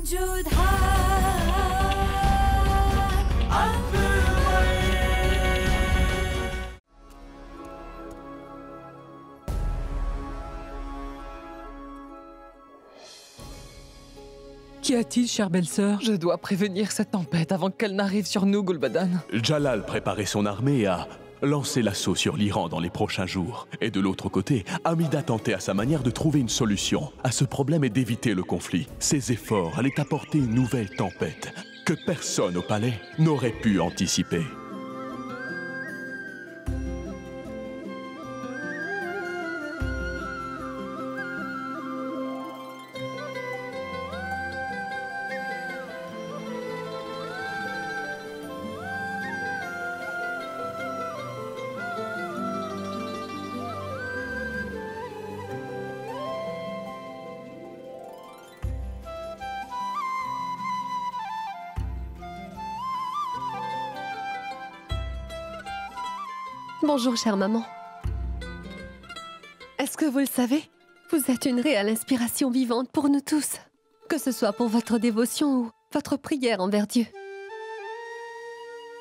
Qu'y a-t-il, chère belle-sœur? Je dois prévenir cette tempête avant qu'elle n'arrive sur nous, Gul'badan. Jalal préparait son armée à lancer l'assaut sur l'Iran dans les prochains jours. Et de l'autre côté, Hamida tentait à sa manière de trouver une solution à ce problème et d'éviter le conflit. Ses efforts allaient apporter une nouvelle tempête que personne au palais n'aurait pu anticiper. Bonjour, chère maman. Est-ce que vous le savez? Vous êtes une réelle inspiration vivante pour nous tous. Que ce soit pour votre dévotion ou votre prière envers Dieu.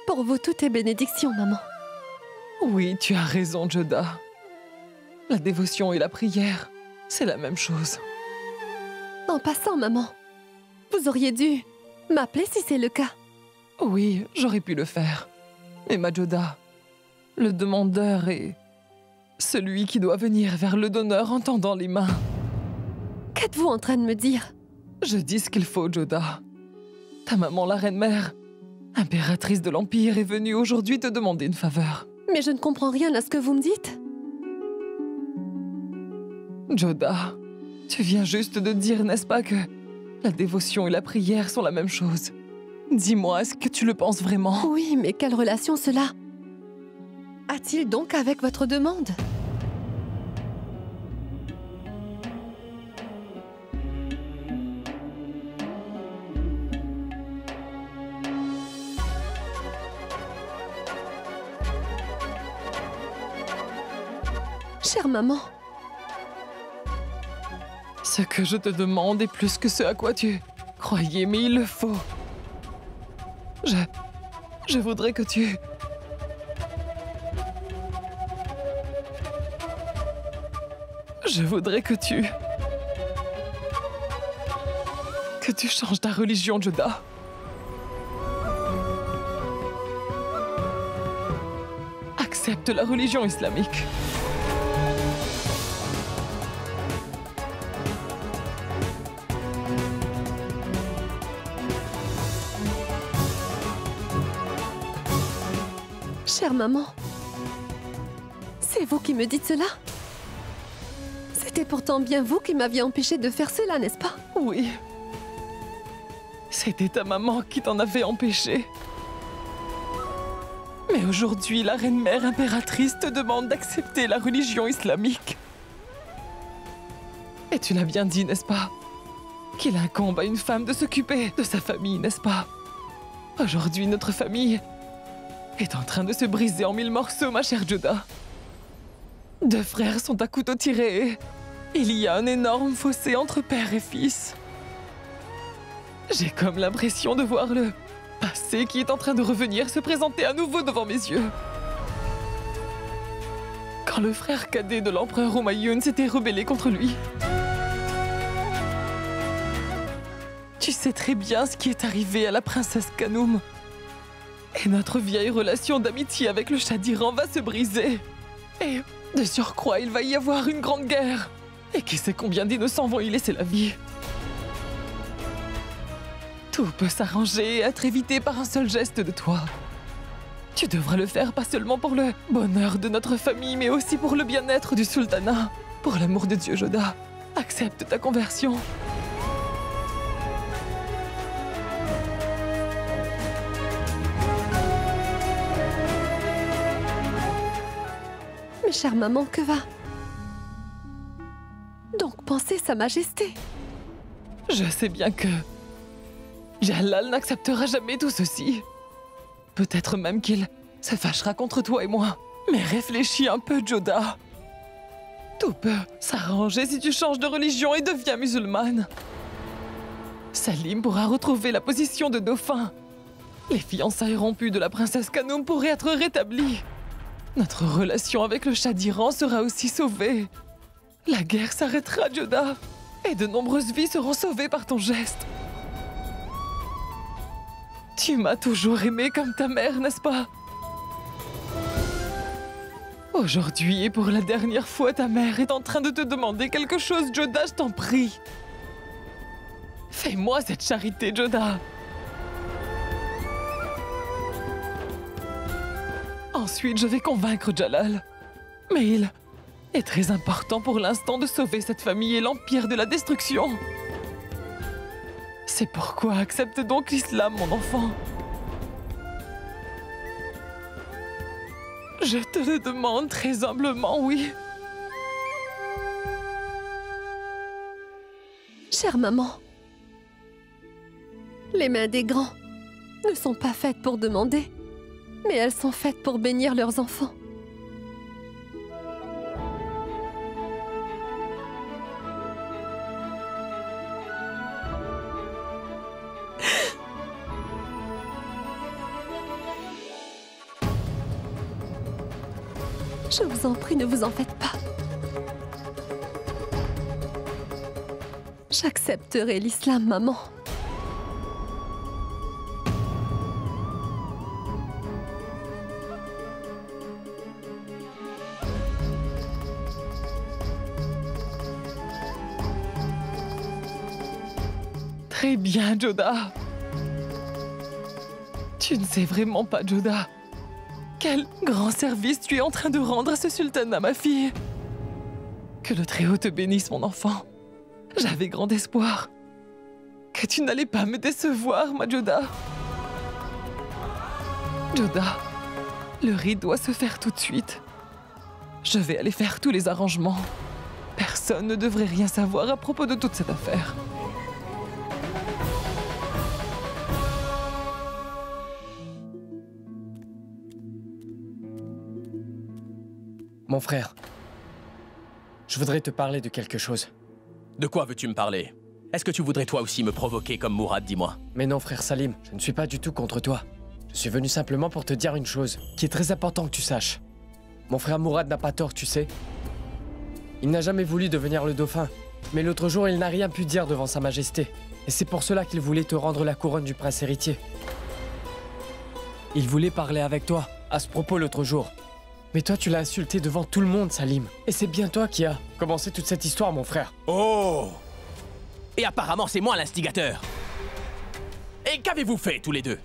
Pour vous, tout est bénédiction, maman. Oui, tu as raison, Joda. La dévotion et la prière, c'est la même chose. En passant, maman, vous auriez dû m'appeler si c'est le cas. Oui, j'aurais pu le faire. Mais ma Joda, le demandeur est celui qui doit venir vers le donneur en tendant les mains. Qu'êtes-vous en train de me dire? Je dis ce qu'il faut, Joda. Ta maman, la reine-mère, impératrice de l'Empire, est venue aujourd'hui te demander une faveur. Mais je ne comprends rien à ce que vous me dites. Joda, tu viens juste de dire, n'est-ce pas, que la dévotion et la prière sont la même chose? Dis-moi, est-ce que tu le penses vraiment? Oui, mais quelle relation cela a-t-il donc avec votre demande? Chère maman. Ce que je te demande est plus que ce à quoi tu croyais, mais il le faut. Je voudrais que tu... Je voudrais que tu changes ta religion, Joda. Accepte la religion islamique. Chère maman, c'est vous qui me dites cela? C'était pourtant bien vous qui m'aviez empêché de faire cela, n'est-ce pas? Oui. C'était ta maman qui t'en avait empêché. Mais aujourd'hui, la reine-mère impératrice te demande d'accepter la religion islamique. Et tu l'as bien dit, n'est-ce pas? Qu'il incombe à une femme de s'occuper de sa famille, n'est-ce pas? Aujourd'hui, notre famille est en train de se briser en 1000 morceaux, ma chère Joda. 2 frères sont à couteau tiré. Il y a un énorme fossé entre père et fils. J'ai comme l'impression de voir le passé qui est en train de revenir se présenter à nouveau devant mes yeux. Quand le frère cadet de l'empereur Humayun s'était rebellé contre lui. Tu sais très bien ce qui est arrivé à la princesse Kanoum. Et notre vieille relation d'amitié avec le Shah d'Iran va se briser. Et de surcroît, il va y avoir une grande guerre. Et qui sait combien d'innocents vont y laisser la vie. Tout peut s'arranger et être évité par un seul geste de toi. Tu devras le faire pas seulement pour le bonheur de notre famille, mais aussi pour le bien-être du sultanat. Pour l'amour de Dieu, Joda, accepte ta conversion. Mais chère maman, que va? Donc pensez Sa Majesté. Je sais bien que Jalal n'acceptera jamais tout ceci. Peut-être même qu'il se fâchera contre toi et moi. Mais réfléchis un peu, Joda. Tout peut s'arranger si tu changes de religion et deviens musulmane. Salim pourra retrouver la position de dauphin. Les fiançailles rompues de la princesse Kanoum pourraient être rétablies. Notre relation avec le Shah d'Iran sera aussi sauvée. La guerre s'arrêtera, Joda. Et de nombreuses vies seront sauvées par ton geste. Tu m'as toujours aimé comme ta mère, n'est-ce pas? Aujourd'hui et pour la dernière fois, ta mère est en train de te demander quelque chose, Joda, je t'en prie. Fais-moi cette charité, Joda. Ensuite, je vais convaincre Jalal. Mais il est très important pour l'instant de sauver cette famille et l'empire de la destruction. C'est pourquoi accepte donc l'islam, mon enfant. Je te le demande très humblement, oui. Chère maman, les mains des grands ne sont pas faites pour demander, mais elles sont faites pour bénir leurs enfants. Je vous en prie, ne vous en faites pas. J'accepterai l'islam, maman. Très bien, Joda. Tu ne sais vraiment pas, Joda. Quel grand service tu es en train de rendre à ce sultanat, ma fille. Que le Très-Haut te bénisse, mon enfant. J'avais grand espoir que tu n'allais pas me décevoir, ma Joda. Joda, le riz doit se faire tout de suite. Je vais aller faire tous les arrangements. Personne ne devrait rien savoir à propos de toute cette affaire. Mon frère, je voudrais te parler de quelque chose. De quoi veux-tu me parler? Est-ce que tu voudrais toi aussi me provoquer comme Mourad, dis-moi? Mais non, frère Salim, je ne suis pas du tout contre toi. Je suis venu simplement pour te dire une chose, qui est très important que tu saches. Mon frère Mourad n'a pas tort, tu sais. Il n'a jamais voulu devenir le dauphin, mais l'autre jour, il n'a rien pu dire devant sa majesté. Et c'est pour cela qu'il voulait te rendre la couronne du prince héritier. Il voulait parler avec toi, à ce propos l'autre jour. Mais toi, tu l'as insulté devant tout le monde, Salim. Et c'est bien toi qui as commencé toute cette histoire, mon frère. Oh! Et apparemment, c'est moi l'instigateur. Et qu'avez-vous fait, tous les deux?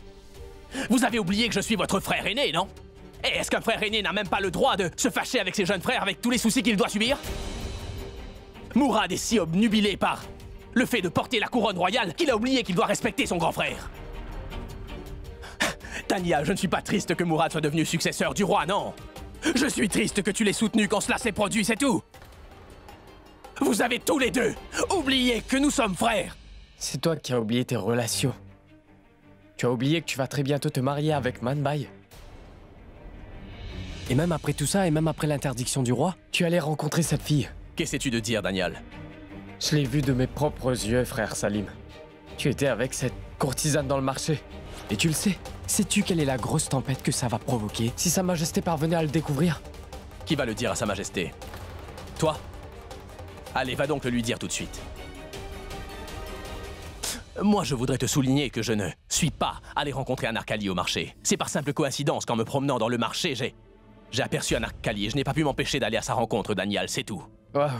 Vous avez oublié que je suis votre frère aîné, non? Et est-ce qu'un frère aîné n'a même pas le droit de se fâcher avec ses jeunes frères avec tous les soucis qu'il doit subir? Mourad est si obnubilé par le fait de porter la couronne royale qu'il a oublié qu'il doit respecter son grand frère. Tania, je ne suis pas triste que Mourad soit devenu successeur du roi, non. Je suis triste que tu l'aies soutenu quand cela s'est produit, c'est tout. Vous avez tous les deux oublié que nous sommes frères. C'est toi qui as oublié tes relations. Tu as oublié que tu vas très bientôt te marier avec Manbai. Et même après tout ça, et même après l'interdiction du roi, tu allais rencontrer cette fille. Qu'essaies-tu de dire, Daniel? Je l'ai vue de mes propres yeux, frère Salim. Tu étais avec cette courtisane dans le marché. Et tu le sais. Sais-tu quelle est la grosse tempête que ça va provoquer si Sa Majesté parvenait à le découvrir? Qui va le dire à Sa Majesté? Toi? Allez, va donc le lui dire tout de suite. Moi, je voudrais te souligner que je ne suis pas allé rencontrer Anarkali au marché. C'est par simple coïncidence qu'en me promenant dans le marché, j'ai aperçu Anarkali et je n'ai pas pu m'empêcher d'aller à sa rencontre, Daniel, c'est tout. Waouh.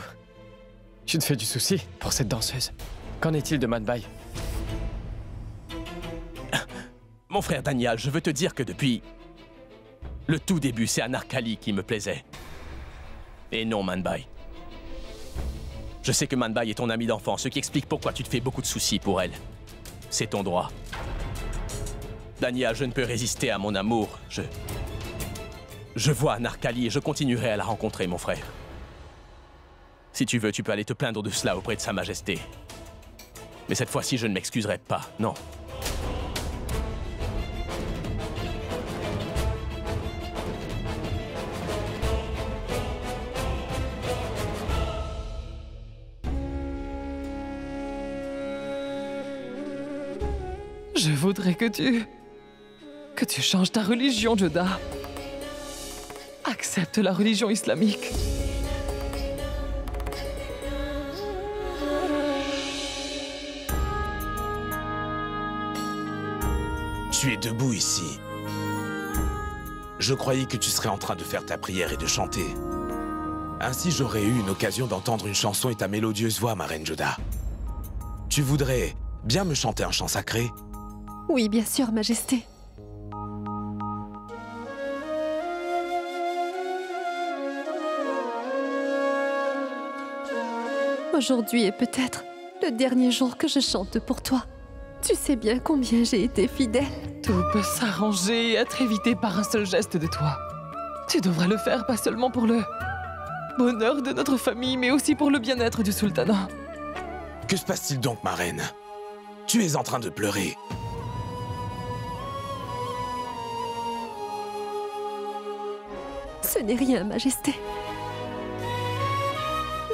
Tu te fais du souci pour cette danseuse. Qu'en est-il de Manbai? Mon frère Daniel, je veux te dire que depuis le tout début, c'est Anarkali qui me plaisait. Et non Manbai. Je sais que Manbai est ton amie d'enfance, ce qui explique pourquoi tu te fais beaucoup de soucis pour elle. C'est ton droit. Daniel, je ne peux résister à mon amour. Je vois Anarkali et je continuerai à la rencontrer, mon frère. Si tu veux, tu peux aller te plaindre de cela auprès de Sa Majesté. Mais cette fois-ci, je ne m'excuserai pas, non. Je voudrais que tu changes ta religion, Joda. Accepte la religion islamique. Tu es debout ici. Je croyais que tu serais en train de faire ta prière et de chanter. Ainsi, j'aurais eu une occasion d'entendre une chanson et ta mélodieuse voix, ma reine Joda. Tu voudrais bien me chanter un chant sacré? Oui, bien sûr, Majesté. Aujourd'hui est peut-être le dernier jour que je chante pour toi. Tu sais bien combien j'ai été fidèle. Tout peut s'arranger et être évité par un seul geste de toi. Tu devrais le faire pas seulement pour le bonheur de notre famille, mais aussi pour le bien-être du sultanat. Que se passe-t-il donc, ma reine? Tu es en train de pleurer. Ce n'est rien, Majesté.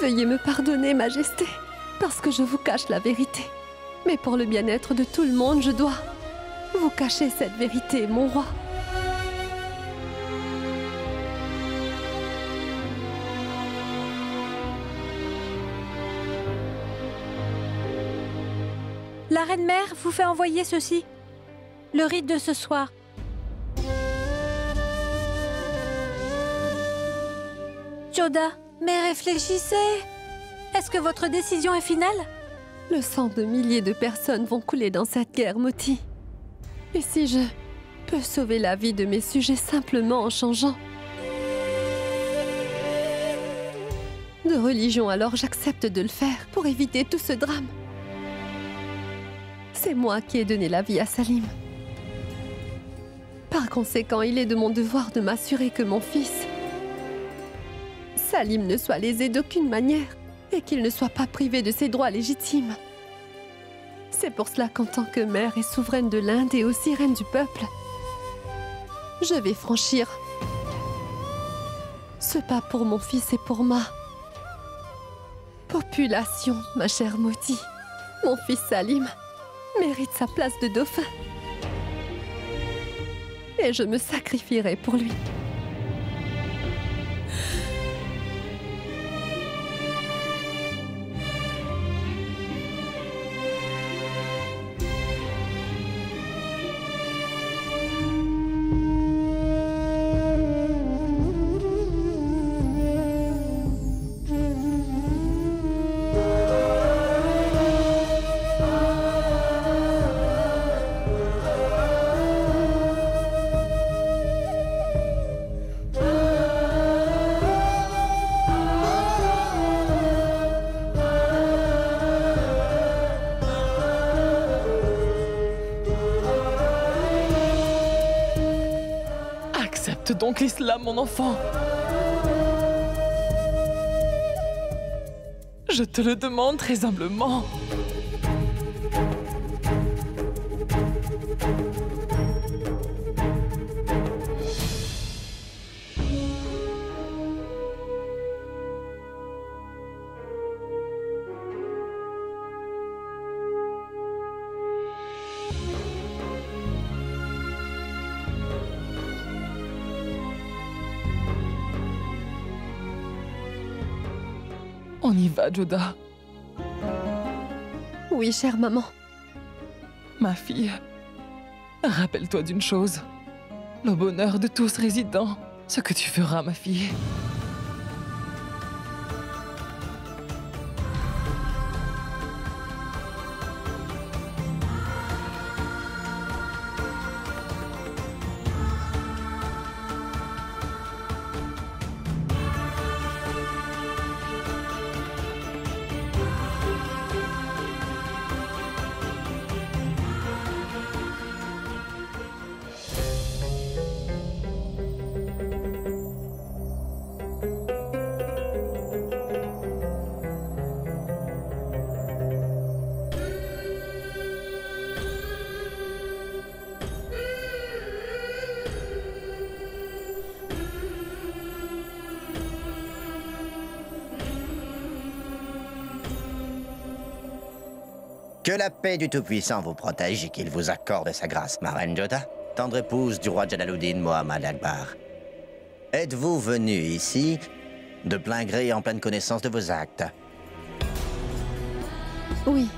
Veuillez me pardonner, Majesté, parce que je vous cache la vérité. Mais pour le bien-être de tout le monde, je dois vous cacher cette vérité, mon roi. La reine-mère vous fait envoyer ceci. Le rite de ce soir. Joda, mais réfléchissez. Est-ce que votre décision est finale? Le sang de milliers de personnes vont couler dans cette guerre, Moti. Et si je peux sauver la vie de mes sujets simplement en changeant de religion, alors j'accepte de le faire pour éviter tout ce drame. C'est moi qui ai donné la vie à Salim. Par conséquent, il est de mon devoir de m'assurer que mon fils, Salim, ne soit lésé d'aucune manière et qu'il ne soit pas privé de ses droits légitimes. C'est pour cela qu'en tant que mère et souveraine de l'Inde et aussi reine du peuple, je vais franchir ce pas pour mon fils et pour ma population, ma chère Moti. Mon fils Salim mérite sa place de dauphin. Et je me sacrifierai pour lui. Accepte donc l'islam, mon enfant. Je te le demande très humblement. On y va, Joda. Oui, chère maman. Ma fille, rappelle-toi d'une chose. Le bonheur de tous réside dans ce que tu feras, ma fille. Que la paix du Tout-Puissant vous protège et qu'il vous accorde sa grâce, ma reine Joda, tendre épouse du roi Jalaluddin Mohammad Akbar. Êtes-vous venu ici de plein gré et en pleine connaissance de vos actes? Oui,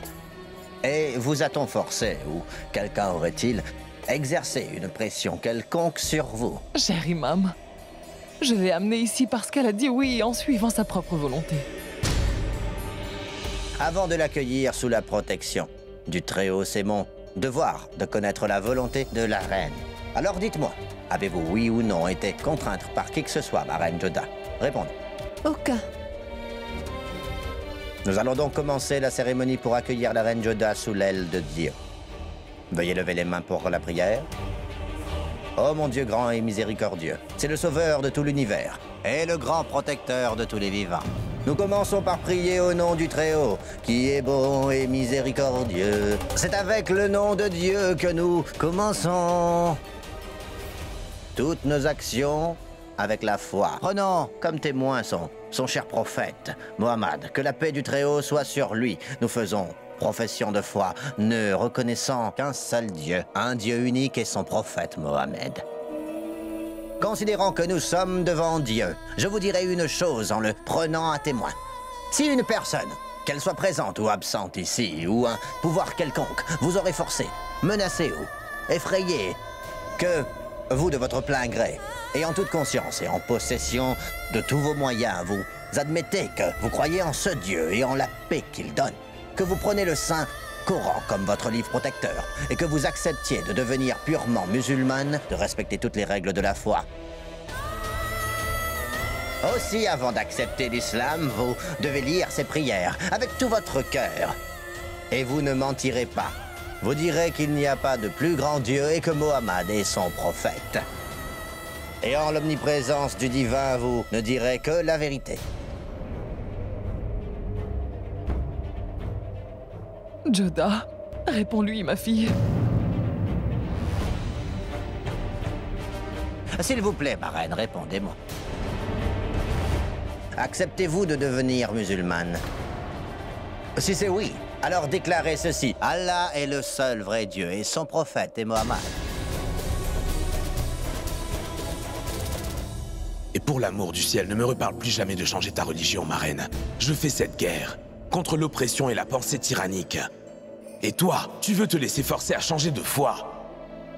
Et vous a-t-on forcé, ou quelqu'un aurait-il exercé une pression quelconque sur vous? Cher imam, je l'ai amenée ici parce qu'elle a dit oui en suivant sa propre volonté. Avant de l'accueillir sous la protection du Très-Haut, c'est mon devoir de connaître la volonté de la reine. Alors dites-moi, avez-vous oui ou non été contrainte par qui que ce soit, ma reine Joda? Répondez. aucun. Nous allons donc commencer la cérémonie pour accueillir la reine Joda sous l'aile de Dieu. Veuillez lever les mains pour la prière. Oh mon Dieu grand et miséricordieux, c'est le sauveur de tout l'univers et le grand protecteur de tous les vivants. Nous commençons par prier au nom du Très-Haut, qui est bon et miséricordieux. C'est avec le nom de Dieu que nous commençons toutes nos actions avec la foi. Prenons comme témoin son cher prophète, Mohammed, que la paix du Très-Haut soit sur lui. Nous faisons profession de foi, ne reconnaissant qu'un seul Dieu, un Dieu unique et son prophète Mohammed. Considérant que nous sommes devant Dieu, je vous dirai une chose en le prenant à témoin. Si une personne, qu'elle soit présente ou absente ici, ou un pouvoir quelconque, vous aurait forcé, menacé ou effrayé, que vous, de votre plein gré, et en toute conscience et en possession de tous vos moyens, vous admettez que vous croyez en ce Dieu et en la paix qu'il donne, que vous prenez le Saint Coran comme votre livre protecteur et que vous acceptiez de devenir purement musulmane, de respecter toutes les règles de la foi. Aussi, avant d'accepter l'islam, vous devez lire ces prières avec tout votre cœur. Et vous ne mentirez pas. Vous direz qu'il n'y a pas de plus grand Dieu et que Mohammed est son prophète. Et en l'omniprésence du divin, vous ne direz que la vérité. Joda, réponds-lui, ma fille. S'il vous plaît, ma reine, répondez-moi. Acceptez-vous de devenir musulmane? Si c'est oui, alors déclarez ceci. Allah est le seul vrai Dieu et son prophète est Mohammed. Et pour l'amour du ciel, ne me reparle plus jamais de changer ta religion, ma reine. Je fais cette guerre contre l'oppression et la pensée tyrannique. Et toi, tu veux te laisser forcer à changer de foi.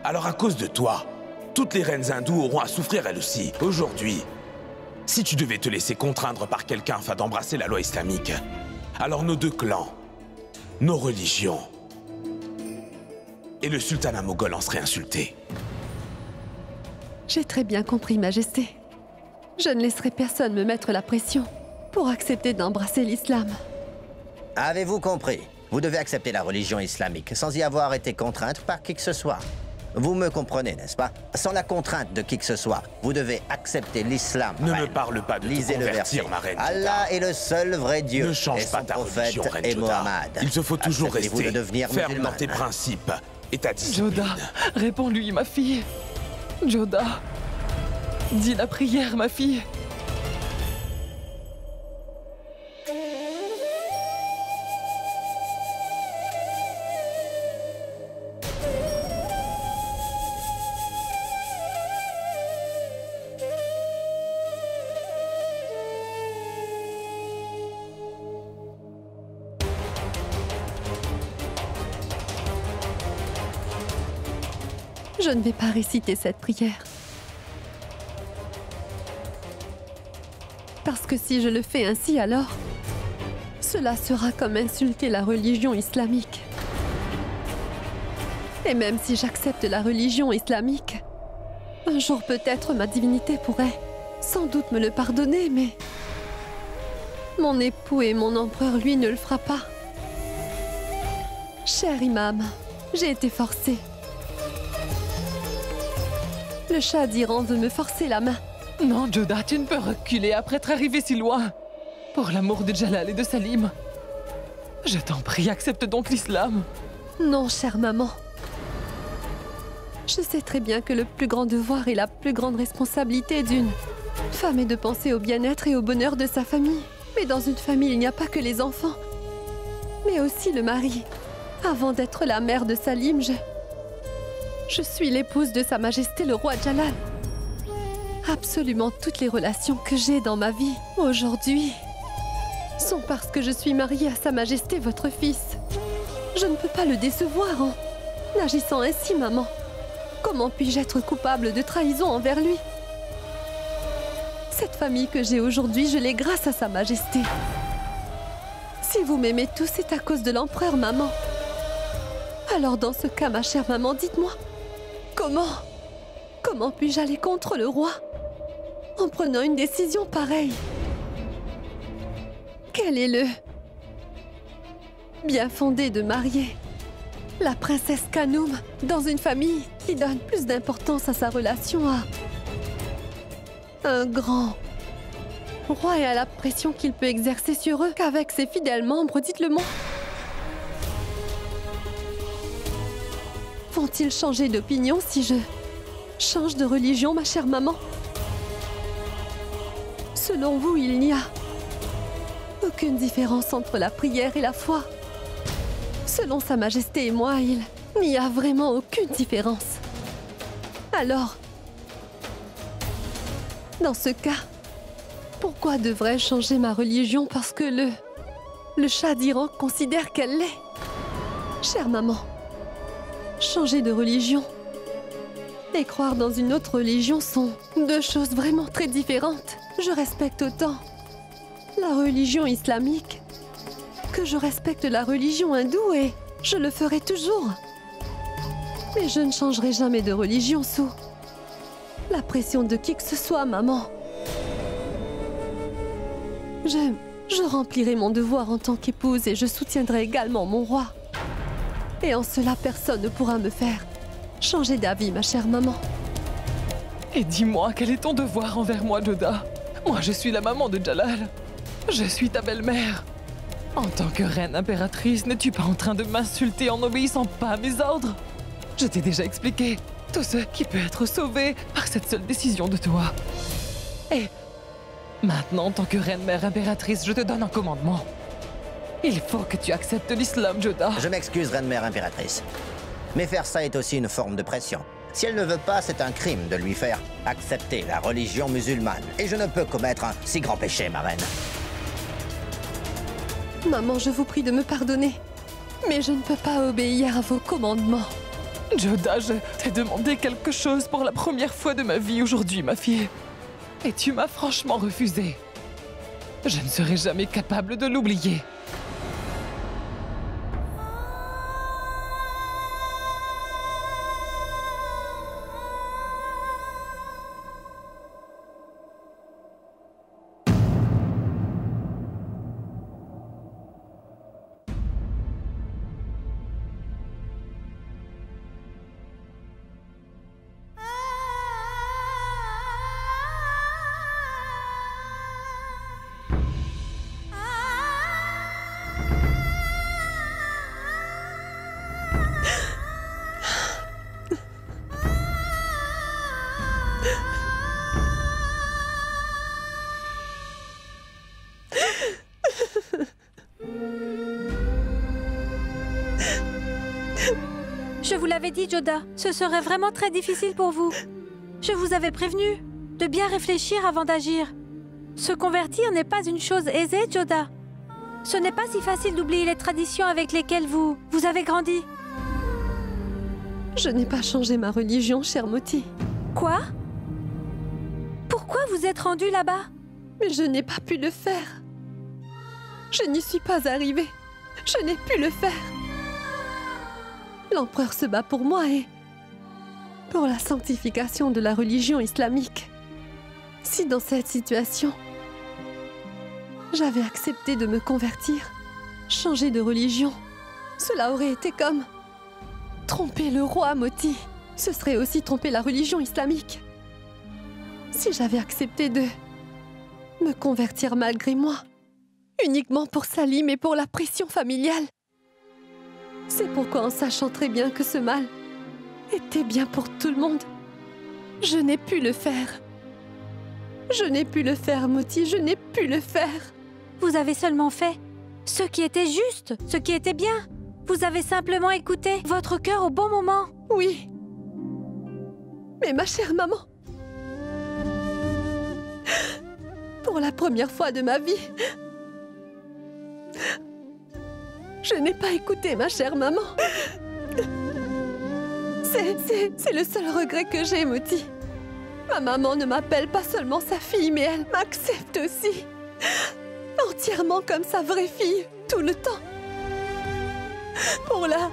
Alors à cause de toi, toutes les reines hindoues auront à souffrir elles aussi. Aujourd'hui, si tu devais te laisser contraindre par quelqu'un afin d'embrasser la loi islamique, alors nos deux clans, nos religions et le sultanat moghol en seraient insultés. J'ai très bien compris, Majesté. Je ne laisserai personne me mettre la pression pour accepter d'embrasser l'islam. Avez-vous compris? Vous devez accepter la religion islamique sans y avoir été contrainte par qui que ce soit. Vous me comprenez, n'est-ce pas? Sans la contrainte de qui que ce soit, vous devez accepter l'islam. Ne me parle pas de te convertir, ma reine. Allah est le seul vrai Dieu. Ne change et pas son ta prophète religion, reine est Joda. Mohammed. Il te faut toujours Acceptez-vous rester de devenir ferme dans musulmane. tes principes et ta discipline. Joda, réponds-lui, ma fille. Joda, dis la prière, ma fille. Je ne vais pas réciter cette prière. Parce que si je le fais ainsi, alors, cela sera comme insulter la religion islamique. Et même si j'accepte la religion islamique, un jour peut-être ma divinité pourrait sans doute me le pardonner, mais mon époux et mon empereur, lui, ne le fera pas. Cher imam, j'ai été forcée. Le Shah d'Iran veut me forcer la main. Non, Joda, tu ne peux reculer après être arrivé si loin. Pour l'amour de Jalal et de Salim. Je t'en prie, accepte donc l'islam. Non, chère maman. Je sais très bien que le plus grand devoir et la plus grande responsabilité d'une femme est de penser au bien-être et au bonheur de sa famille. Mais dans une famille, il n'y a pas que les enfants, mais aussi le mari. Avant d'être la mère de Salim, je suis l'épouse de Sa Majesté le roi Jalal. Absolument toutes les relations que j'ai dans ma vie aujourd'hui sont parce que je suis mariée à Sa Majesté votre fils. Je ne peux pas le décevoir en agissant ainsi, maman. Comment puis-je être coupable de trahison envers lui? Cette famille que j'ai aujourd'hui, je l'ai grâce à Sa Majesté. Si vous m'aimez tous, c'est à cause de l'empereur, maman. Alors dans ce cas, ma chère maman, dites-moi, comment puis-je aller contre le roi en prenant une décision pareille? Quel est le bien fondé de marier la princesse Kanoum dans une famille qui donne plus d'importance à sa relation à un grand roi et à la pression qu'il peut exercer sur eux qu'avec ses fidèles membres? Dites-le-moi. Vont-ils changer d'opinion si je change de religion, ma chère maman? Selon vous, il n'y a aucune différence entre la prière et la foi. Selon Sa Majesté et moi, il n'y a vraiment aucune différence. Alors, dans ce cas, pourquoi devrais-je changer ma religion parce que le Shah d'Iran considère qu'elle l'est? Chère maman, changer de religion et croire dans une autre religion sont deux choses vraiment très différentes. Je respecte autant la religion islamique que je respecte la religion hindoue et je le ferai toujours. Mais je ne changerai jamais de religion sous la pression de qui que ce soit, maman. Je remplirai mon devoir en tant qu'épouse et je soutiendrai également mon roi. Et en cela, personne ne pourra me faire changer d'avis, ma chère maman. Et dis-moi, quel est ton devoir envers moi, Joda? Moi, je suis la maman de Jalal. Je suis ta belle-mère. En tant que reine impératrice, n'es-tu pas en train de m'insulter en n'obéissant pas à mes ordres? Je t'ai déjà expliqué tout ce qui peut être sauvé par cette seule décision de toi. Et maintenant, en tant que reine-mère impératrice, je te donne un commandement. Il faut que tu acceptes l'islam, Joda. Je m'excuse, reine-mère impératrice. Mais faire ça est aussi une forme de pression. Si elle ne veut pas, c'est un crime de lui faire accepter la religion musulmane. Et je ne peux commettre un si grand péché, ma reine. Maman, je vous prie de me pardonner. Mais je ne peux pas obéir à vos commandements. Joda, je t'ai demandé quelque chose pour la première fois de ma vie aujourd'hui, ma fille. Et tu m'as franchement refusé. Je ne serai jamais capable de l'oublier. Je vous l'avais dit, Joda, ce serait vraiment très difficile pour vous. Je vous avais prévenu de bien réfléchir avant d'agir. Se convertir n'est pas une chose aisée, Joda. Ce n'est pas si facile d'oublier les traditions avec lesquelles vous avez grandi. Je n'ai pas changé ma religion, chère Moti. Quoi? Pourquoi vous êtes rendu là-bas? Mais je n'ai pas pu le faire. Je n'y suis pas arrivée. Je n'ai pu le faire. L'empereur se bat pour moi et pour la sanctification de la religion islamique. Si dans cette situation, j'avais accepté de me convertir, changer de religion, cela aurait été comme tromper le roi Moti. Ce serait aussi tromper la religion islamique. Si j'avais accepté de me convertir malgré moi, uniquement pour Salim et pour la pression familiale, c'est pourquoi, en sachant très bien que ce mal était bien pour tout le monde, je n'ai pu le faire. Je n'ai pu le faire, Moti, je n'ai pu le faire. Vous avez seulement fait ce qui était juste, ce qui était bien. Vous avez simplement écouté votre cœur au bon moment. Oui. Mais ma chère maman, pour la première fois de ma vie, je n'ai pas écouté ma chère maman. C'est le seul regret que j'ai, Moti. Ma maman ne m'appelle pas seulement sa fille, mais elle m'accepte aussi. Entièrement comme sa vraie fille, tout le temps. Pour la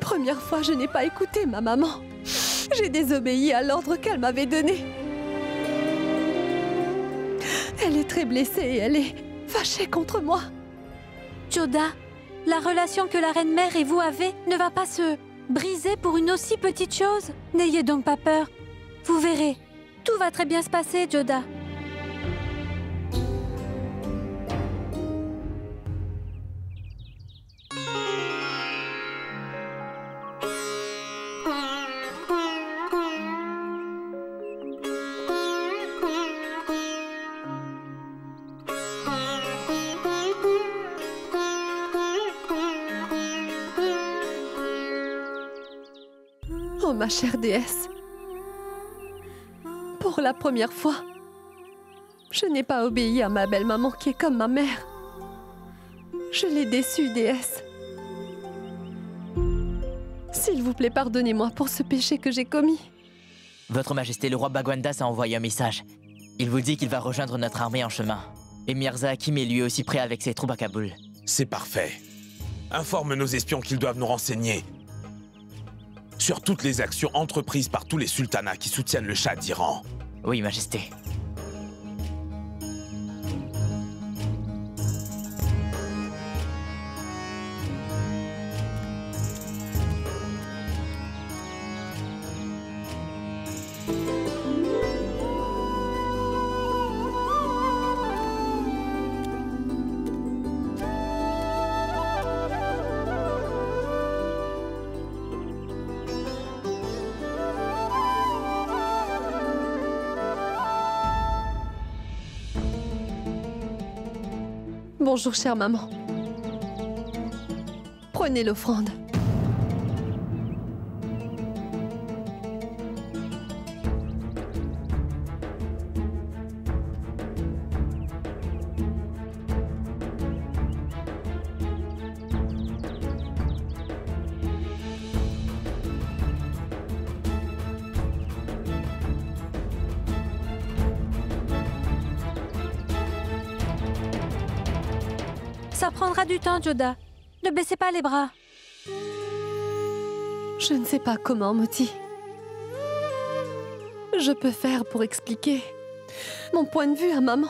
première fois, je n'ai pas écouté ma maman. J'ai désobéi à l'ordre qu'elle m'avait donné. Elle est très blessée et elle est fâchée contre moi. Joda, la relation que la reine-mère et vous avez ne va pas se briser pour une aussi petite chose. N'ayez donc pas peur. Vous verrez, tout va très bien se passer, Joda. Oh, ma chère déesse. Pour la première fois, je n'ai pas obéi à ma belle-maman qui est comme ma mère. Je l'ai déçue, déesse. S'il vous plaît, pardonnez-moi pour ce péché que j'ai commis. Votre Majesté, le roi Bagwandas a envoyé un message. Il vous dit qu'il va rejoindre notre armée en chemin. Et Mirza Hakim est lui aussi prêt avec ses troupes à Kaboul. C'est parfait. Informe nos espions qu'ils doivent nous renseigner sur toutes les actions entreprises par tous les sultanats qui soutiennent le Shah d'Iran. Oui, Majesté. Bonjour, chère maman. Prenez l'offrande. Ça prendra du temps, Joda. Ne baissez pas les bras. Je ne sais pas comment, Moti. Je peux faire pour expliquer mon point de vue à maman.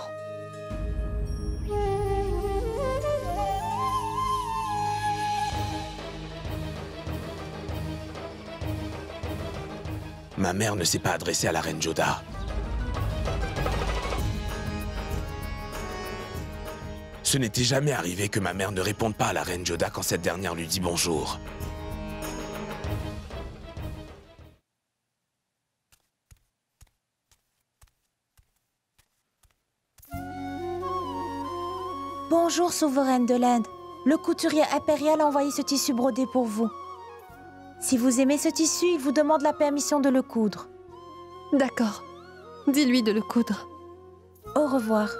Ma mère ne s'est pas adressée à la reine Joda. Ce n'était jamais arrivé que ma mère ne réponde pas à la reine Joda quand cette dernière lui dit bonjour. Bonjour, souveraine de l'Inde. Le couturier impérial a envoyé ce tissu brodé pour vous. Si vous aimez ce tissu, il vous demande la permission de le coudre. D'accord. Dis-lui de le coudre. Au revoir.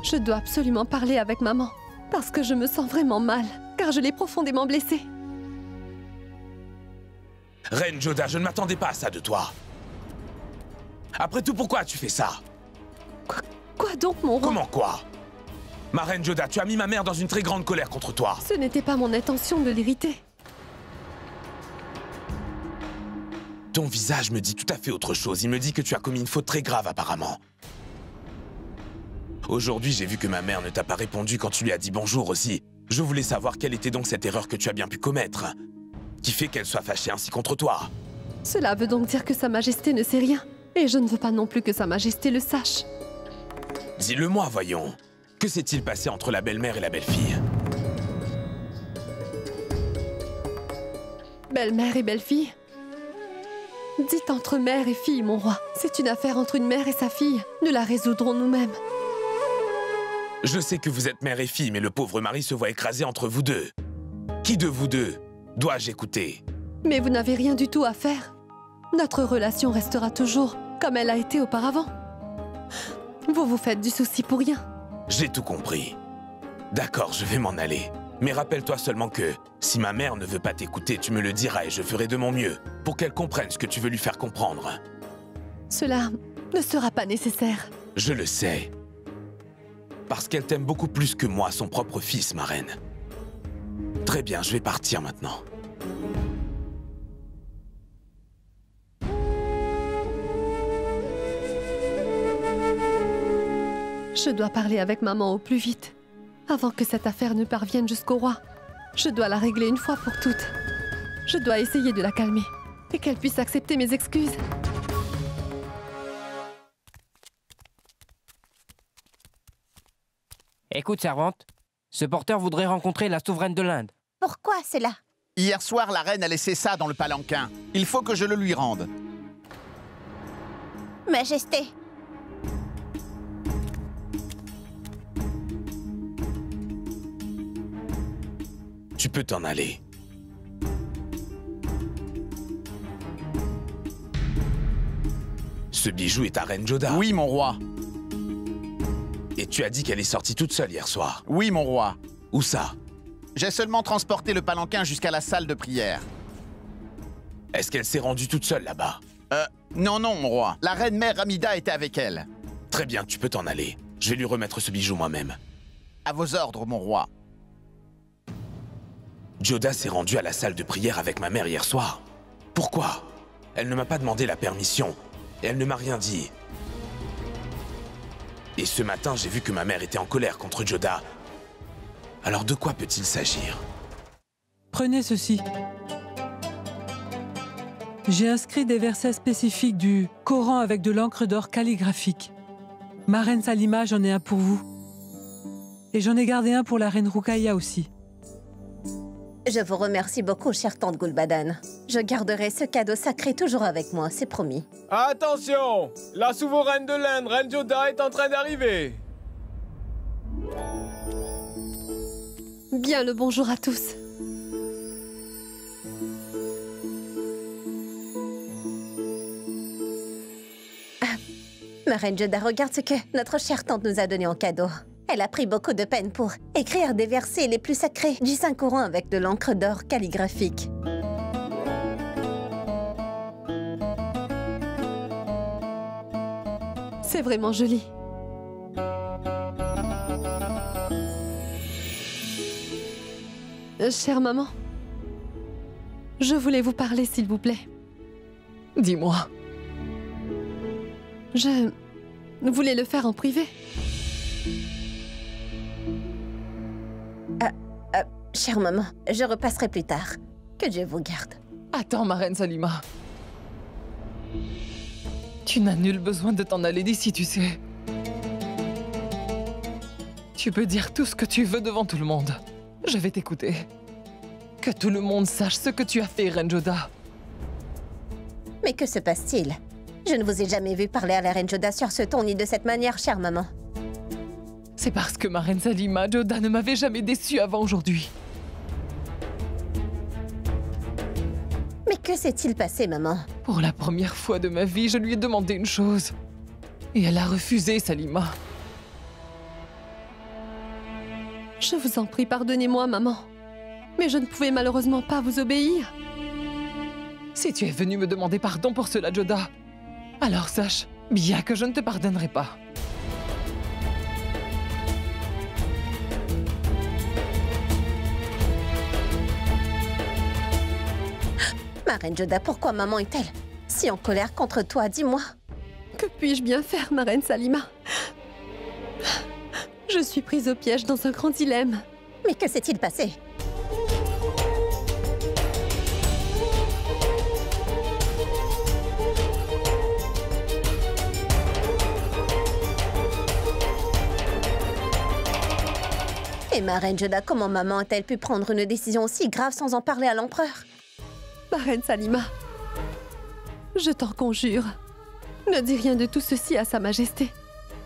Je dois absolument parler avec maman, parce que je me sens vraiment mal, car je l'ai profondément blessée. Reine Joda, je ne m'attendais pas à ça de toi. Après tout, pourquoi as-tu fait ça? Quoi donc, mon roi? Comment quoi? Ma reine Joda, tu as mis ma mère dans une très grande colère contre toi. Ce n'était pas mon intention de l'irriter. Ton visage me dit tout à fait autre chose. Il me dit que tu as commis une faute très grave, apparemment. Aujourd'hui, j'ai vu que ma mère ne t'a pas répondu quand tu lui as dit bonjour aussi. Je voulais savoir quelle était donc cette erreur que tu as bien pu commettre, qui fait qu'elle soit fâchée ainsi contre toi. Cela veut donc dire que Sa Majesté ne sait rien. Et je ne veux pas non plus que Sa Majesté le sache. Dis-le-moi, voyons. Que s'est-il passé entre la belle-mère et la belle-fille? Belle-mère et belle-fille? Dites entre mère et fille, mon roi. C'est une affaire entre une mère et sa fille. Nous la résoudrons nous-mêmes. Je sais que vous êtes mère et fille, mais le pauvre mari se voit écrasé entre vous deux. Qui de vous deux dois-je écouter? Mais vous n'avez rien du tout à faire. Notre relation restera toujours comme elle a été auparavant. Vous vous faites du souci pour rien. J'ai tout compris. D'accord, je vais m'en aller. Mais rappelle-toi seulement que, si ma mère ne veut pas t'écouter, tu me le diras et je ferai de mon mieux pour qu'elle comprenne ce que tu veux lui faire comprendre. Cela ne sera pas nécessaire. Je le sais. Parce qu'elle t'aime beaucoup plus que moi, son propre fils, ma reine. Très bien, je vais partir maintenant. Je dois parler avec maman au plus vite, avant que cette affaire ne parvienne jusqu'au roi. Je dois la régler une fois pour toutes. Je dois essayer de la calmer, et qu'elle puisse accepter mes excuses. Écoute, servante, ce porteur voudrait rencontrer la souveraine de l'Inde. Pourquoi c'est là? Hier soir, la reine a laissé ça dans le palanquin. Il faut que je le lui rende. Majesté. Tu peux t'en aller. Ce bijou est à Reine Joda. Oui, mon roi. Et tu as dit qu'elle est sortie toute seule hier soir. Oui, mon roi. Où ça? J'ai seulement transporté le palanquin jusqu'à la salle de prière. Est-ce qu'elle s'est rendue toute seule là-bas? Non, non, mon roi. La reine mère Amida était avec elle. Très bien, tu peux t'en aller. Je vais lui remettre ce bijou moi-même. À vos ordres, mon roi. Joda s'est rendue à la salle de prière avec ma mère hier soir. Pourquoi? Elle ne m'a pas demandé la permission. Et elle ne m'a rien dit. Et ce matin, j'ai vu que ma mère était en colère contre Joda. Alors de quoi peut-il s'agir? Prenez ceci. J'ai inscrit des versets spécifiques du Coran avec de l'encre d'or calligraphique. Ma reine Salima, j'en ai un pour vous. Et j'en ai gardé un pour la reine Ruqayya aussi. Je vous remercie beaucoup, chère tante Gul'badan. Je garderai ce cadeau sacré toujours avec moi, c'est promis. Attention! La souveraine de l'Inde, Reine Joda, est en train d'arriver. Bien le bonjour à tous. Ma Reine Joda, regarde ce que notre chère tante nous a donné en cadeau. Elle a pris beaucoup de peine pour écrire des versets les plus sacrés du Saint-Coran avec de l'encre d'or calligraphique. C'est vraiment joli. Chère maman, je voulais vous parler, s'il vous plaît. Dis-moi. Je voulais le faire en privé. Chère maman, je repasserai plus tard. Que Dieu vous garde. Attends, ma reine Salima. Tu n'as nul besoin de t'en aller d'ici, tu sais. Tu peux dire tout ce que tu veux devant tout le monde. Je vais t'écouter. Que tout le monde sache ce que tu as fait, Reine Joda. Mais que se passe-t-il? Je ne vous ai jamais vu parler à la Reine Joda sur ce ton ni de cette manière, chère maman. C'est parce que ma reine Salima, Joda ne m'avait jamais déçue avant aujourd'hui. Mais que s'est-il passé, maman? Pour la première fois de ma vie, je lui ai demandé une chose. Et elle a refusé, Salima. Je vous en prie, pardonnez-moi, maman. Mais je ne pouvais malheureusement pas vous obéir. Si tu es venu me demander pardon pour cela, Joda, alors sache bien que je ne te pardonnerai pas. Ma Reine Joda, pourquoi maman est-elle si en colère contre toi? Dis-moi. Que puis-je bien faire, ma reine Salima? Je suis prise au piège dans un grand dilemme. Mais que s'est-il passé? Et ma Reine Joda, comment maman a-t-elle pu prendre une décision aussi grave sans en parler à l'empereur? Ma reine Salima, Je t'en conjure. Ne dis rien de tout ceci à Sa Majesté.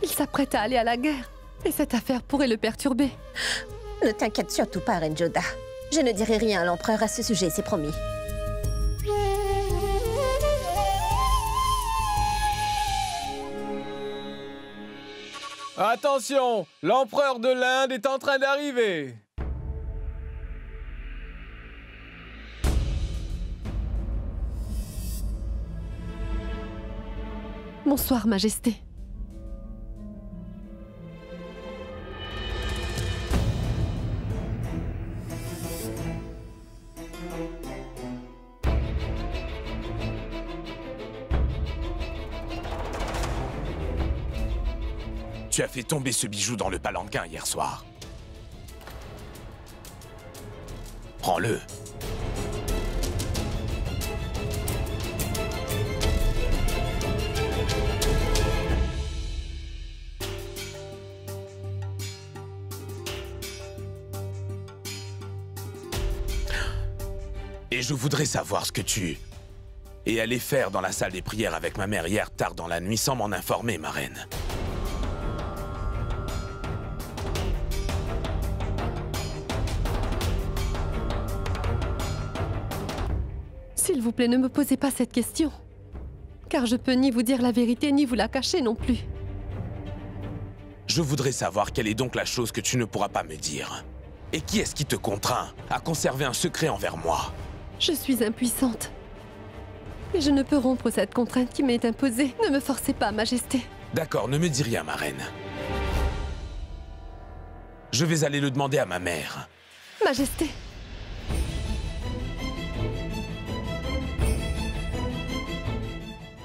Il s'apprête à aller à la guerre. Et cette affaire pourrait le perturber. Ne t'inquiète surtout pas, Reine Joda. Je ne dirai rien à l'empereur à ce sujet, c'est promis. Attention, l'empereur de l'Inde est en train d'arriver. Bonsoir, Majesté. Tu as fait tomber ce bijou dans le palanquin hier soir. Prends-le. Et je voudrais savoir ce que tu es allé faire dans la salle des prières avec ma mère hier tard dans la nuit sans m'en informer, ma reine. S'il vous plaît, ne me posez pas cette question. Car je peux ni vous dire la vérité, ni vous la cacher non plus. Je voudrais savoir quelle est donc la chose que tu ne pourras pas me dire. Et qui est-ce qui te contraint à conserver un secret envers moi? Je suis impuissante. Et je ne peux rompre cette contrainte qui m'est imposée. Ne me forcez pas, Majesté. D'accord, ne me dis rien, ma reine. Je vais aller le demander à ma mère. Majesté.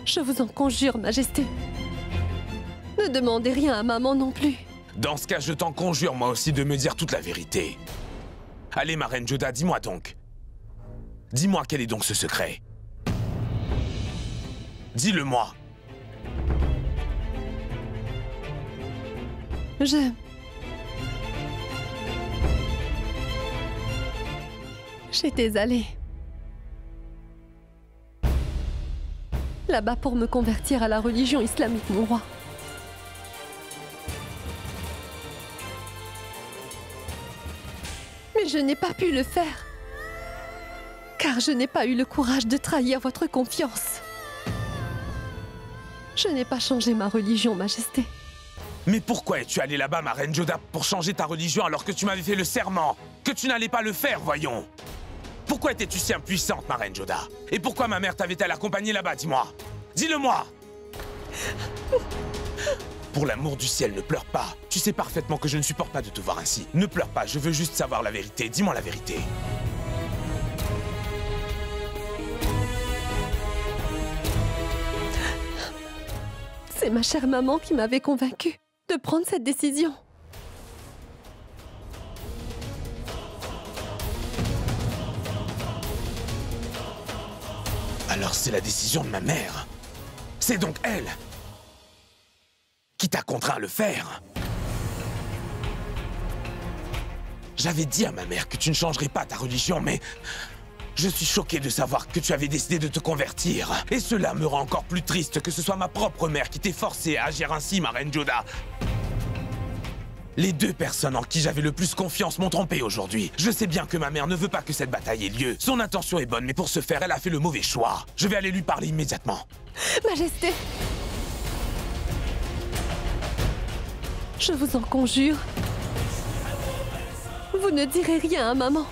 Je vous en conjure, Majesté. Ne demandez rien à maman non plus. Dans ce cas, je t'en conjure moi aussi de me dire toute la vérité. Allez, ma reine Joda, dis-moi donc. Dis-moi quel est donc ce secret. Dis-le-moi. J'étais allée là-bas pour me convertir à la religion islamique, mon roi. Mais je n'ai pas pu le faire. Car je n'ai pas eu le courage de trahir votre confiance. Je n'ai pas changé ma religion, Majesté. Mais pourquoi es-tu allée là-bas, ma reine Joda, pour changer ta religion alors que tu m'avais fait le serment que tu n'allais pas le faire, voyons? Pourquoi étais-tu si impuissante, ma reine Joda? Et pourquoi ma mère t'avait-elle accompagnée là-bas, dis-moi? Dis-le-moi! Pour l'amour du ciel, ne pleure pas. Tu sais parfaitement que je ne supporte pas de te voir ainsi. Ne pleure pas, je veux juste savoir la vérité. Dis-moi la vérité. C'est ma chère maman qui m'avait convaincue de prendre cette décision. Alors c'est la décision de ma mère. C'est donc elle qui t'a contraint à le faire. J'avais dit à ma mère que tu ne changerais pas ta religion, mais je suis choqué de savoir que tu avais décidé de te convertir. Et cela me rend encore plus triste que ce soit ma propre mère qui t'ait forcé à agir ainsi, ma reine Joda. Les deux personnes en qui j'avais le plus confiance m'ont trompé aujourd'hui. Je sais bien que ma mère ne veut pas que cette bataille ait lieu. Son intention est bonne, mais pour ce faire, elle a fait le mauvais choix. Je vais aller lui parler immédiatement. Majesté, je vous en conjure, vous ne direz rien à maman.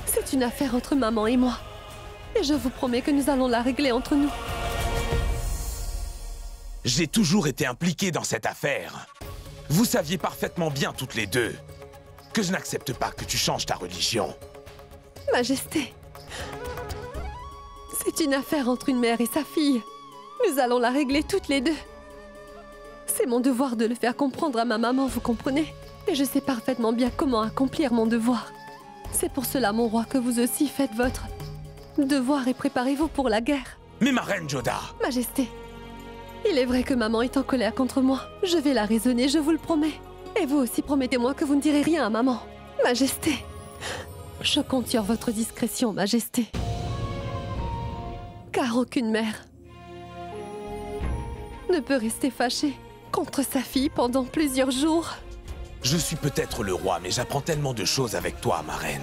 C'est une affaire entre maman et moi. Et je vous promets que nous allons la régler entre nous. J'ai toujours été impliqué dans cette affaire. Vous saviez parfaitement bien toutes les deux que je n'accepte pas que tu changes ta religion. Majesté, c'est une affaire entre une mère et sa fille. Nous allons la régler toutes les deux. C'est mon devoir de le faire comprendre à ma maman, vous comprenez? Et je sais parfaitement bien comment accomplir mon devoir. C'est pour cela, mon roi, que vous aussi faites votre devoir et préparez-vous pour la guerre. Mais ma reine Joda! Majesté, il est vrai que maman est en colère contre moi. Je vais la raisonner, je vous le promets. Et vous aussi, promettez-moi que vous ne direz rien à maman. Majesté, je compte sur votre discrétion, Majesté. Car aucune mère ne peut rester fâchée contre sa fille pendant plusieurs jours. Je suis peut-être le roi, mais j'apprends tellement de choses avec toi, ma reine.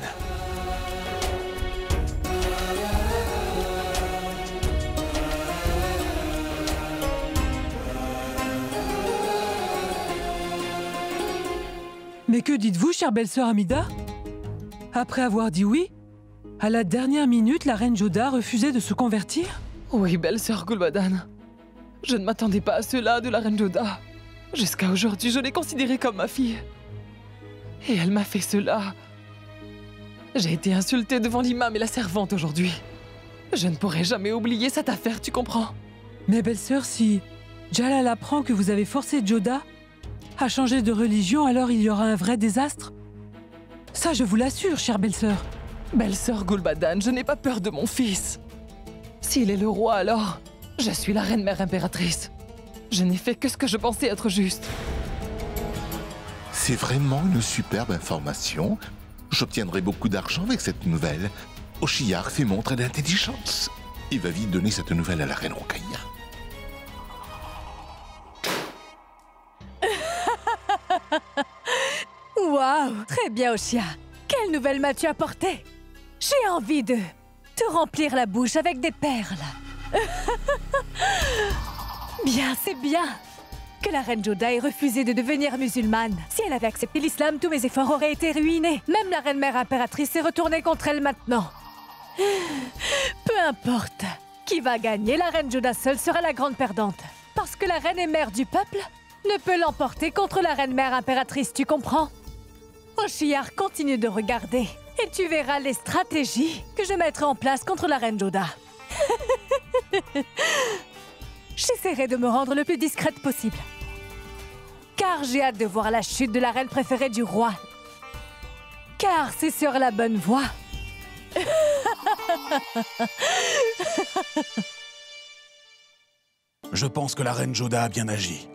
Mais que dites-vous, chère belle-sœur Amida? Après avoir dit oui, à la dernière minute, la reine Joda refusait de se convertir? Oui, belle-sœur Gul'Badan. Je ne m'attendais pas à cela de la reine Joda. Jusqu'à aujourd'hui, je l'ai considérée comme ma fille. Et elle m'a fait cela. J'ai été insultée devant l'imam et la servante aujourd'hui. Je ne pourrai jamais oublier cette affaire, tu comprends? Mais belle-sœur, si Jalal apprend que vous avez forcé Joda à changer de religion, alors il y aura un vrai désastre. Ça, je vous l'assure, chère belle-sœur. Belle-sœur Gul'Badan, je n'ai pas peur de mon fils. S'il est le roi, alors je suis la reine-mère impératrice. Je n'ai fait que ce que je pensais être juste. C'est vraiment une superbe information. J'obtiendrai beaucoup d'argent avec cette nouvelle. Oshiyar fait montre d'intelligence. Il va vite donner cette nouvelle à la reine Rocaille. Waouh, très bien, Oshia. Quelle nouvelle m'as-tu apportée? J'ai envie de te remplir la bouche avec des perles. Bien, c'est bien que la reine Joda ait refusé de devenir musulmane. Si elle avait accepté l'islam, tous mes efforts auraient été ruinés. Même la reine-mère impératrice s'est retournée contre elle maintenant. Peu importe qui va gagner, la reine Joda seule sera la grande perdante. Parce que la reine et mère du peuple ne peut l'emporter contre la reine-mère impératrice, tu comprends? Oshiyar, continue de regarder et tu verras les stratégies que je mettrai en place contre la reine Joda. J'essaierai de me rendre le plus discrète possible. Car j'ai hâte de voir la chute de la reine préférée du roi. Car c'est sur la bonne voie. Je pense que la reine Joda a bien agi.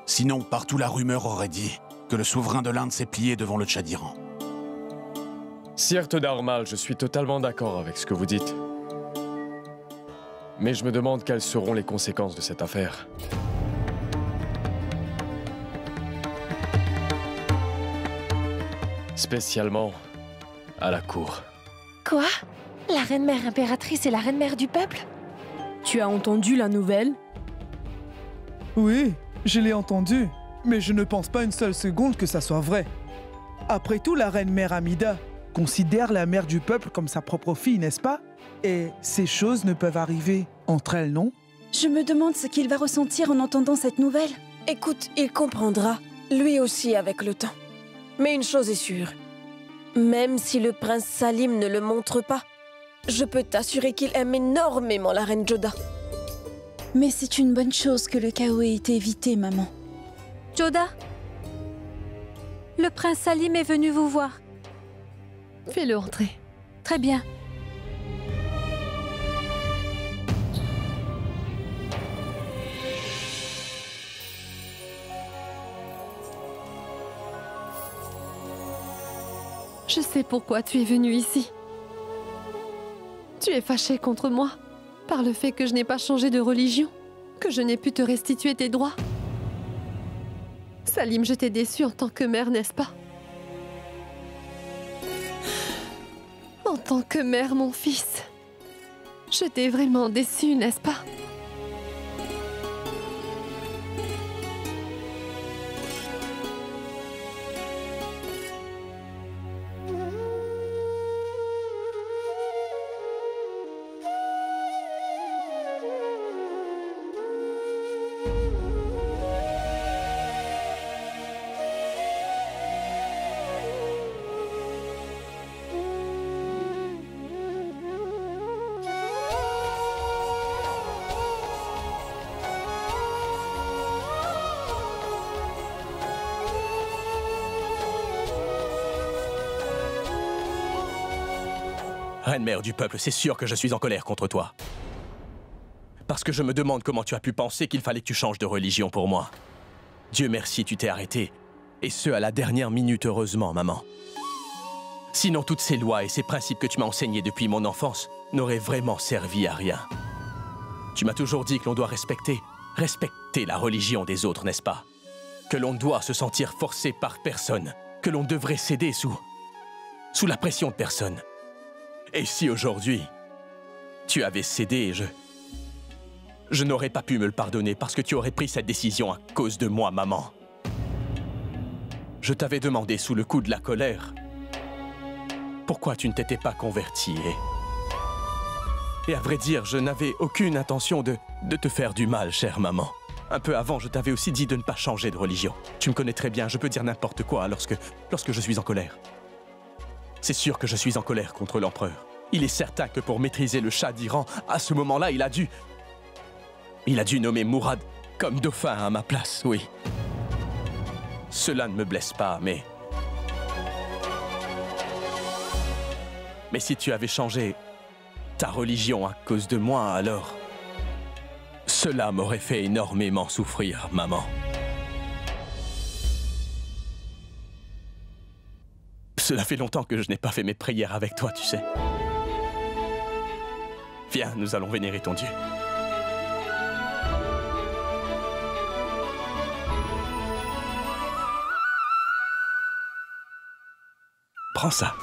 Sinon, partout la rumeur aurait dit que le souverain de l'Inde s'est plié devant le Tchad d'Iran. Certes, Darmal, je suis totalement d'accord avec ce que vous dites. Mais je me demande quelles seront les conséquences de cette affaire. Spécialement à la cour. Quoi? La reine-mère impératrice et la reine-mère du peuple? Tu as entendu la nouvelle? Oui, je l'ai entendu. Mais je ne pense pas une seule seconde que ça soit vrai. Après tout, la reine-mère Amida considère la mère du peuple comme sa propre fille, n'est-ce pas? Et ces choses ne peuvent arriver entre elles, non? Je me demande ce qu'il va ressentir en entendant cette nouvelle. Écoute, il comprendra, lui aussi avec le temps. Mais une chose est sûre, même si le prince Salim ne le montre pas, je peux t'assurer qu'il aime énormément la reine Joda. Mais c'est une bonne chose que le chaos ait été évité, maman. Joda, le prince Salim est venu vous voir. Fais-le entrer. Très bien. Je sais pourquoi tu es venu ici. Tu es fâché contre moi par le fait que je n'ai pas changé de religion, que je n'ai pu te restituer tes droits. Salim, je t'ai déçu en tant que mère, n'est-ce pas? En tant que mère, mon fils, je t'ai vraiment déçu, n'est-ce pas? Reine-mère du peuple, c'est sûr que je suis en colère contre toi. Parce que je me demande comment tu as pu penser qu'il fallait que tu changes de religion pour moi. Dieu merci, tu t'es arrêté. Et ce, à la dernière minute, heureusement, maman. Sinon, toutes ces lois et ces principes que tu m'as enseignés depuis mon enfance n'aurait vraiment servi à rien. Tu m'as toujours dit que l'on doit respecter la religion des autres, n'est-ce pas? Que l'on doit se sentir forcé par personne, que l'on devrait céder sous la pression de personne. Et si aujourd'hui, tu avais cédé, je n'aurais pas pu me le pardonner parce que tu aurais pris cette décision à cause de moi, maman. Je t'avais demandé sous le coup de la colère pourquoi tu ne t'étais pas convertie et à vrai dire, je n'avais aucune intention de te faire du mal, chère maman. Un peu avant, je t'avais aussi dit de ne pas changer de religion. Tu me connais très bien, je peux dire n'importe quoi lorsque je suis en colère. C'est sûr que je suis en colère contre l'empereur. Il est certain que pour maîtriser le Shah d'Iran, à ce moment-là, il a dû nommer Mourad comme dauphin à ma place, oui. Cela ne me blesse pas, mais si tu avais changé ta religion à cause de moi, alors cela m'aurait fait énormément souffrir, maman. Cela fait longtemps que je n'ai pas fait mes prières avec toi, tu sais. Viens, nous allons vénérer ton Dieu. Prends ça.